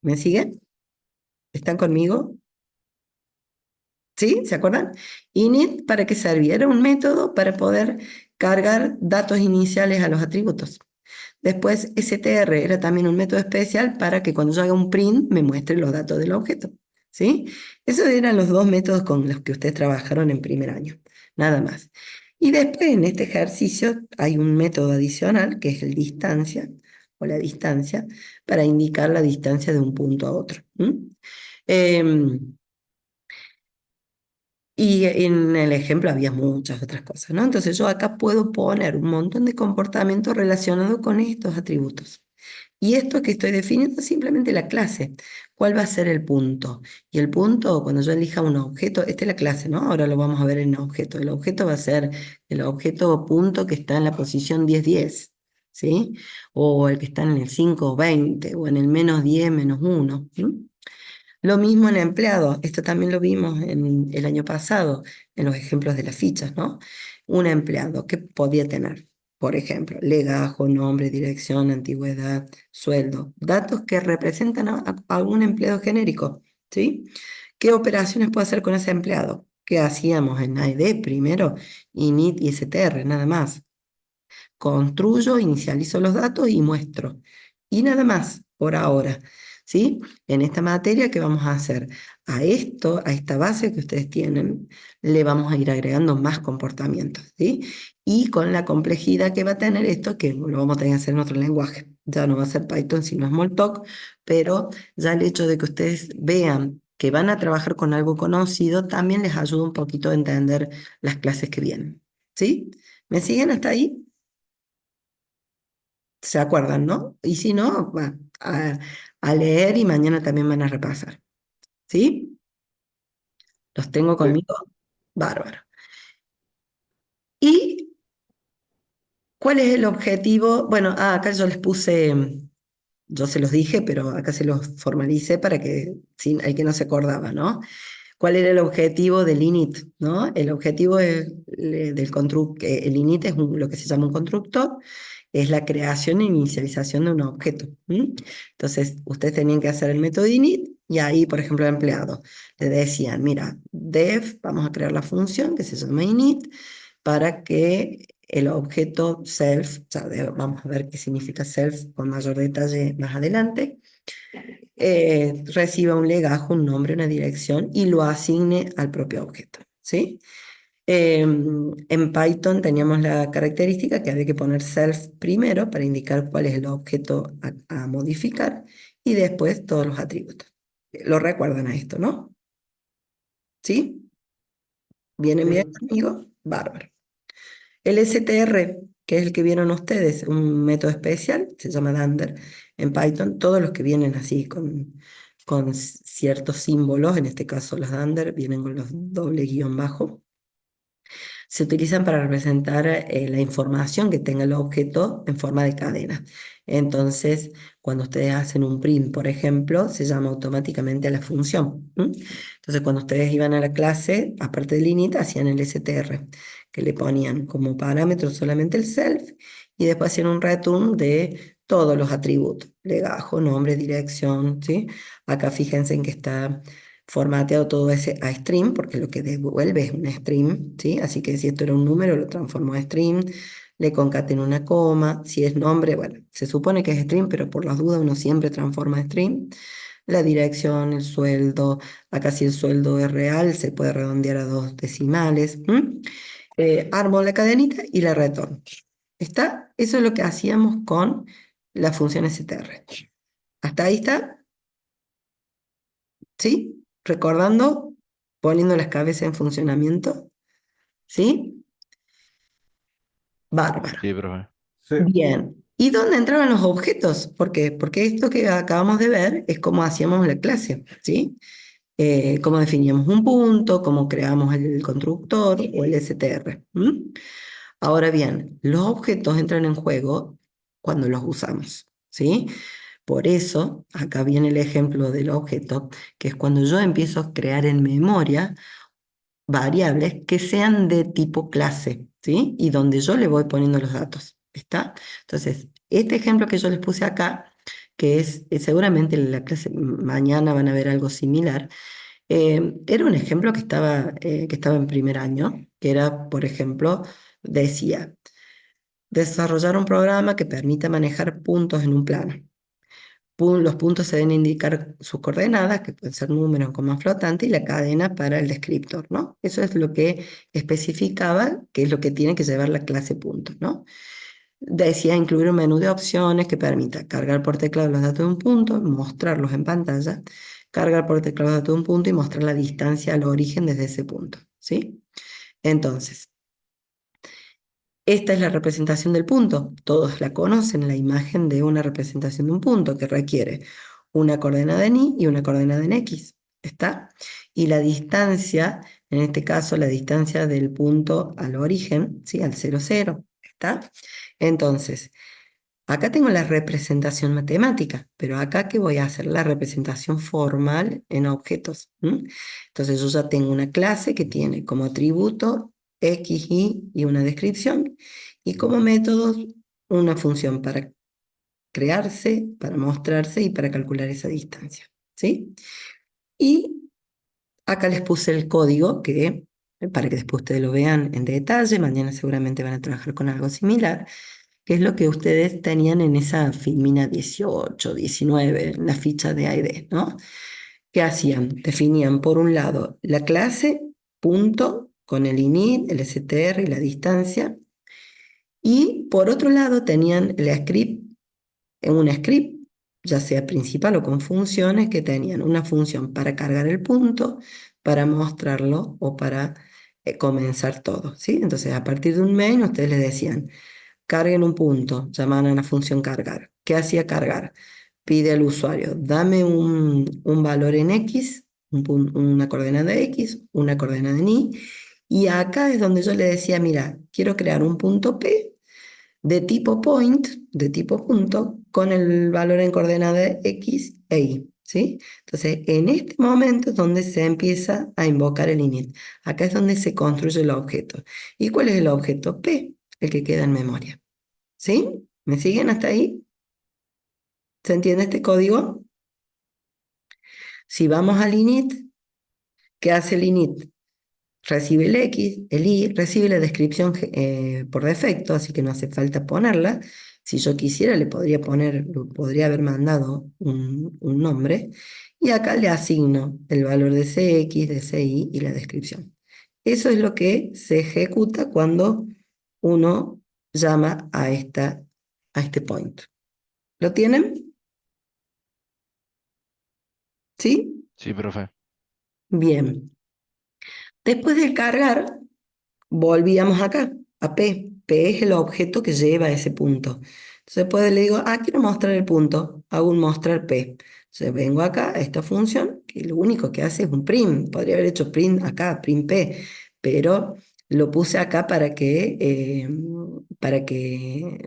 ¿Me siguen? ¿Están conmigo? ¿Sí? ¿Se acuerdan? Init, ¿para qué servía? Era un método para poder cargar datos iniciales a los atributos. Después, str era también un método especial para que cuando yo haga un print me muestre los datos del objeto. ¿Sí? Esos eran los dos métodos con los que ustedes trabajaron en primer año. Nada más. Y después en este ejercicio hay un método adicional que es el distancia o la distancia para indicar la distancia de un punto a otro. Em, y en el ejemplo había muchas otras cosas, ¿no? Entonces yo acá puedo poner un montón de comportamientos relacionados con estos atributos. Y esto que estoy definiendo es simplemente la clase. ¿Cuál va a ser el punto? Y el punto, cuando yo elija un objeto, esta es la clase, ¿no? Ahora lo vamos a ver en objeto. El objeto va a ser el objeto punto que está en la posición 10, 10, ¿sí? O el que está en el 5, 20, o en el -10, -1. Lo mismo en empleado, esto también lo vimos en el año pasado, en los ejemplos de las fichas, ¿no? Un empleado que podía tener, por ejemplo, legajo, nombre, dirección, antigüedad, sueldo, datos que representan a un empleado genérico, ¿sí? ¿Qué operaciones puedo hacer con ese empleado? ¿Qué hacíamos en AED primero? Init y str, nada más. Construyo, inicializo los datos y muestro. Y nada más por ahora, ¿sí? En esta materia, ¿qué vamos a hacer? A esto, a esta base que ustedes tienen, le vamos a ir agregando más comportamientos, ¿sí? Y con la complejidad que va a tener esto, que lo vamos a tener que hacer en otro lenguaje. Ya no va a ser Python, sino Smalltalk, pero ya el hecho de que ustedes vean que van a trabajar con algo conocido, también les ayuda un poquito a entender las clases que vienen, ¿sí? ¿Me siguen hasta ahí? ¿Se acuerdan, no? Y si no, va a leer y mañana también van a repasar. ¿Sí? ¿Los tengo Sí. conmigo? Bárbaro. ¿Y cuál es el objetivo? Bueno, acá yo les puse, yo se los dije, pero acá se los formalicé para que, si hay que no se acordaba, ¿no? ¿Cuál era el objetivo del init? ¿No? El objetivo del constructor, el init es lo que se llama un constructor, es la creación e inicialización de un objeto. Entonces, ustedes tenían que hacer el método init y ahí, por ejemplo, el empleado le decían, mira, def, vamos a crear la función que se llama init para que el objeto self, o sea, vamos a ver qué significa self con mayor detalle más adelante, reciba un legajo, un nombre, una dirección y lo asigne al propio objeto, ¿sí? En Python teníamos la característica que había que poner self primero para indicar cuál es el objeto a modificar y después todos los atributos. Lo recuerdan a esto, ¿no? ¿Sí? ¿Vienen bien, Sí. amigos? Bárbaro. El STR, que es el que vieron ustedes, un método especial, se llama Dunder en Python. Todos los que vienen así con ciertos símbolos, en este caso los Dunder, vienen con los doble guión bajo. Se utilizan para representar la información que tenga el objeto en forma de cadena. Entonces, cuando ustedes hacen un print, por ejemplo, se llama automáticamente a la función. Entonces, cuando ustedes iban a la clase, aparte del init, hacían el str, que le ponían como parámetro solamente el self, y después hacían un return de todos los atributos, legajo, nombre, dirección, ¿sí? Acá fíjense en que está formateado todo ese a string, porque lo que devuelve es un string, ¿sí? Así que si esto era un número, lo transformó a string, le concateno una coma, si es nombre, bueno, se supone que es string, pero por las dudas uno siempre transforma a string. La dirección, el sueldo, acá si el sueldo es real, se puede redondear a dos decimales. Armo la cadenita y la retorno. ¿Está? Eso es lo que hacíamos con la función str. ¿Hasta ahí está? ¿Sí? Recordando, poniendo las cabezas en funcionamiento. ¿Sí? Bárbaro. Sí, profe. Sí. Bien. ¿Y dónde entraban los objetos? ¿Por qué? Porque esto que acabamos de ver es cómo hacíamos la clase, ¿sí? Cómo definíamos un punto, cómo creamos el constructor o el str. Ahora bien, los objetos entran en juego cuando los usamos, ¿sí? Por eso, acá viene el ejemplo del objeto, que es cuando yo empiezo a crear en memoria variables que sean de tipo clase, ¿sí? Y donde yo le voy poniendo los datos, ¿está? Entonces, este ejemplo que yo les puse acá, que es seguramente en la clase mañana van a ver algo similar, era un ejemplo que estaba en primer año, que era, por ejemplo, decía, desarrollar un programa que permita manejar puntos en un plano. Los puntos se deben indicar sus coordenadas, que pueden ser números, coma flotante, y la cadena para el descriptor, ¿no? Eso es lo que especificaba, que es lo que tiene que llevar la clase punto, ¿no? Decía incluir un menú de opciones que permita cargar por teclado los datos de un punto, mostrarlos en pantalla, cargar por teclado los datos de un punto y mostrar la distancia al origen desde ese punto, ¿sí? Entonces, esta es la representación del punto. Todos la conocen, la imagen de una representación de un punto que requiere una coordenada en y una coordenada en x. ¿Está? Y la distancia, en este caso la distancia del punto al origen, ¿sí? Al 0, 0. ¿Está? Entonces, acá tengo la representación matemática, pero acá ¿qué voy a hacer? La representación formal en objetos. Entonces yo ya tengo una clase que tiene como atributo x, y una descripción, y como métodos una función para crearse, para mostrarse y para calcular esa distancia. ¿Sí? Y acá les puse el código para que después ustedes lo vean en detalle, mañana seguramente van a trabajar con algo similar, que es lo que ustedes tenían en esa Filmina 18, 19, en la ficha de AID, ¿no? ¿Qué hacían? Definían por un lado la clase, punto, con el init, el str y la distancia, y por otro lado tenían el script, en un script, ya sea principal o con funciones, que tenían una función para cargar el punto, para mostrarlo o para comenzar todo, ¿sí? Entonces, a partir de un main, ustedes les decían, carguen un punto, llamaban a la función cargar. ¿Qué hacía cargar? Pide al usuario, dame un valor en X, una coordenada X, una coordenada en y acá es donde yo le decía, mira, quiero crear un punto P de tipo point, de tipo punto, con el valor en coordenada X e Y, ¿sí? Entonces, en este momento es donde se empieza a invocar el init. Acá es donde se construye el objeto. ¿Y cuál es el objeto? P, el que queda en memoria. ¿Sí? ¿Me siguen hasta ahí? ¿Se entiende este código? Si vamos al init, ¿qué hace el init? Recibe el X, el Y, recibe la descripción por defecto, así que no hace falta ponerla. Si yo quisiera, podría haber mandado un nombre, y acá le asigno el valor de CX, de CY y la descripción. Eso es lo que se ejecuta cuando uno llama a este point. ¿Lo tienen? ¿Sí? Sí, profe. Bien. Después de cargar, volvíamos acá, a P. P es el objeto que lleva a ese punto. Entonces, pues le digo, quiero mostrar el punto, hago un mostrar P. Entonces, vengo acá a esta función, que lo único que hace es un print. Podría haber hecho print acá, print P, pero lo puse acá para que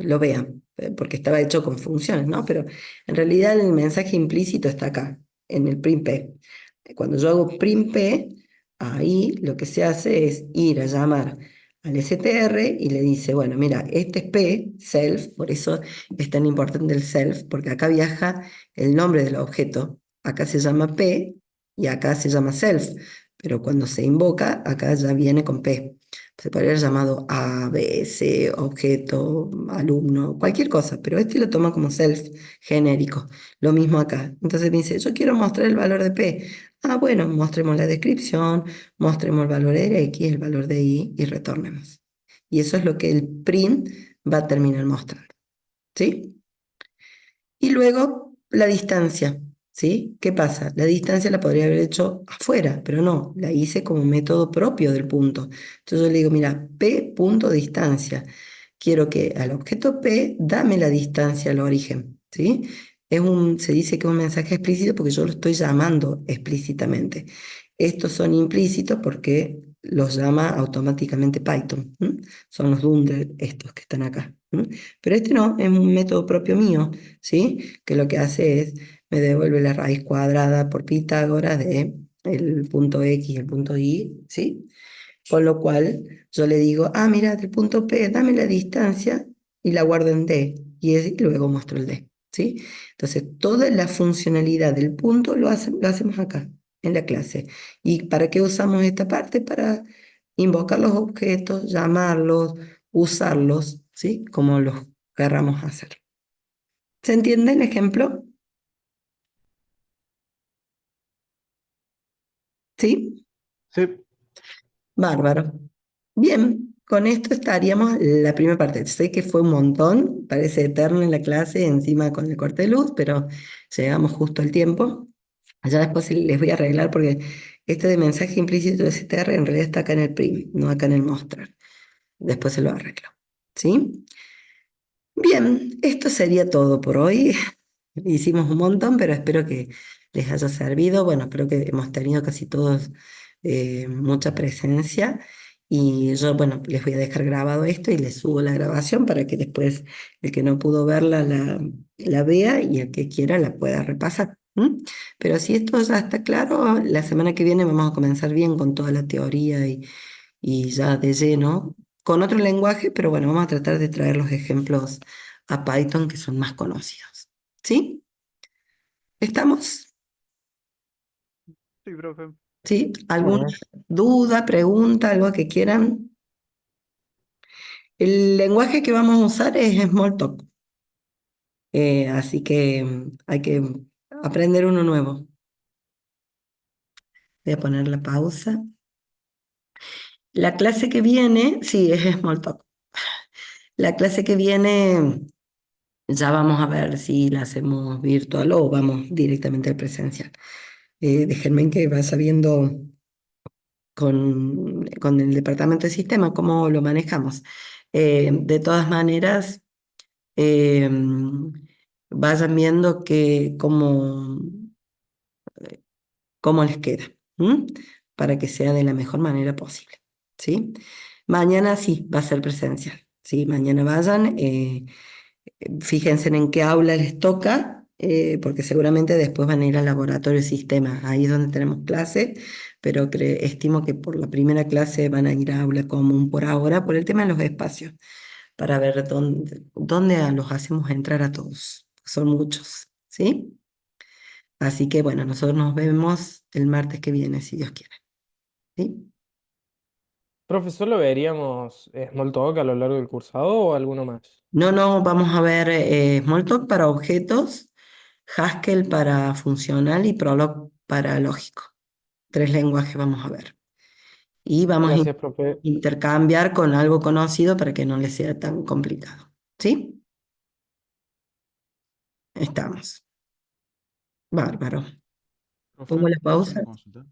lo vean, porque estaba hecho con funciones, ¿no? Pero en realidad el mensaje implícito está acá, en el print P. Cuando yo hago print P, ahí lo que se hace es ir a llamar al STR y le dice, bueno, mira, este es P, self, por eso es tan importante el self, porque acá viaja el nombre del objeto. Acá se llama P y acá se llama self, pero cuando se invoca, acá ya viene con P. Se podría haber llamado A, B, C, objeto, alumno, cualquier cosa, pero este lo toma como self genérico. Lo mismo acá. Entonces me dice, yo quiero mostrar el valor de P. Bueno, mostremos la descripción, mostremos el valor de X, el valor de Y y retornemos. Y eso es lo que el print va a terminar mostrando. ¿Sí? Y luego la distancia, ¿sí? ¿Qué pasa? La distancia la podría haber hecho afuera, pero no, la hice como método propio del punto. Entonces yo le digo, mira, P punto distancia. Quiero que al objeto P dame la distancia al origen, ¿sí? Se dice que es un mensaje explícito porque yo lo estoy llamando explícitamente. Estos son implícitos porque los llama automáticamente Python. ¿M? Son los Dunder estos que están acá. ¿M? Pero este no, es un método propio mío. ¿Sí? Que lo que hace es, me devuelve la raíz cuadrada por Pitágoras de el punto X y el punto Y, ¿sí? Con lo cual yo le digo, mira, del punto P, dame la distancia y la guardo en D, y luego muestro el D, ¿sí? Entonces, toda la funcionalidad del punto lo hacemos acá, en la clase. ¿Y para qué usamos esta parte? Para invocar los objetos, llamarlos, usarlos, ¿sí? Como los querramos hacer. ¿Se entiende el ejemplo? ¿Sí? Sí, Bárbaro. Bien, con esto estaríamos la primera parte. Sé que fue un montón, parece eterno en la clase, encima con el corte de luz, pero llegamos justo al tiempo. Allá después les voy a arreglar porque este de mensaje implícito de STR en realidad está acá en el prim, no acá en el mostrar. Después se lo arreglo. ¿Sí? Bien, esto sería todo por hoy. Hicimos un montón, pero espero que les haya servido. Bueno, creo que hemos tenido casi todos mucha presencia. Y yo, bueno, les voy a dejar grabado esto y les subo la grabación para que después el que no pudo verla la vea y el que quiera la pueda repasar. ¿M? Pero si esto ya está claro, la semana que viene vamos a comenzar bien con toda la teoría y ya de lleno, con otro lenguaje, pero bueno, vamos a tratar de traer los ejemplos a Python que son más conocidos. ¿Sí? ¿Estamos? sí, profe. ¿Sí? ¿Alguna Bueno, duda, pregunta, algo que quieran? El lenguaje que vamos a usar es Smalltalk, así que hay que aprender uno nuevo. Voy a poner la pausa. La clase que viene, sí, es Smalltalk. La clase que viene ya vamos a ver si la hacemos virtual o vamos directamente al presencial. Déjenme que vaya viendo con el departamento de sistema cómo lo manejamos. De todas maneras, eh, vayan viendo cómo les queda, ¿m? Para que sea de la mejor manera posible. ¿Sí? Mañana sí, va a ser presencial. ¿Sí? Mañana vayan. Fíjense en qué aula les toca, porque seguramente después van a ir al laboratorio de sistemas, ahí es donde tenemos clase, pero estimo que por la primera clase van a ir a aula común por ahora, por el tema de los espacios, para ver dónde los hacemos entrar a todos. Son muchos, ¿sí? Así que bueno, nosotros nos vemos el martes que viene, si Dios quiere, ¿sí? Profe, ¿solo veríamos Smalltalk a lo largo del cursado o alguno más? No, no, vamos a ver Smalltalk para objetos, Haskell para funcional y Prolog para lógico. Tres lenguajes vamos a ver. Y vamos a Gracias, profe. intercambiar con algo conocido para que no les sea tan complicado. ¿Sí? Estamos. Bárbaro. Pongo la ¿puedo hacer una pausa. consulta?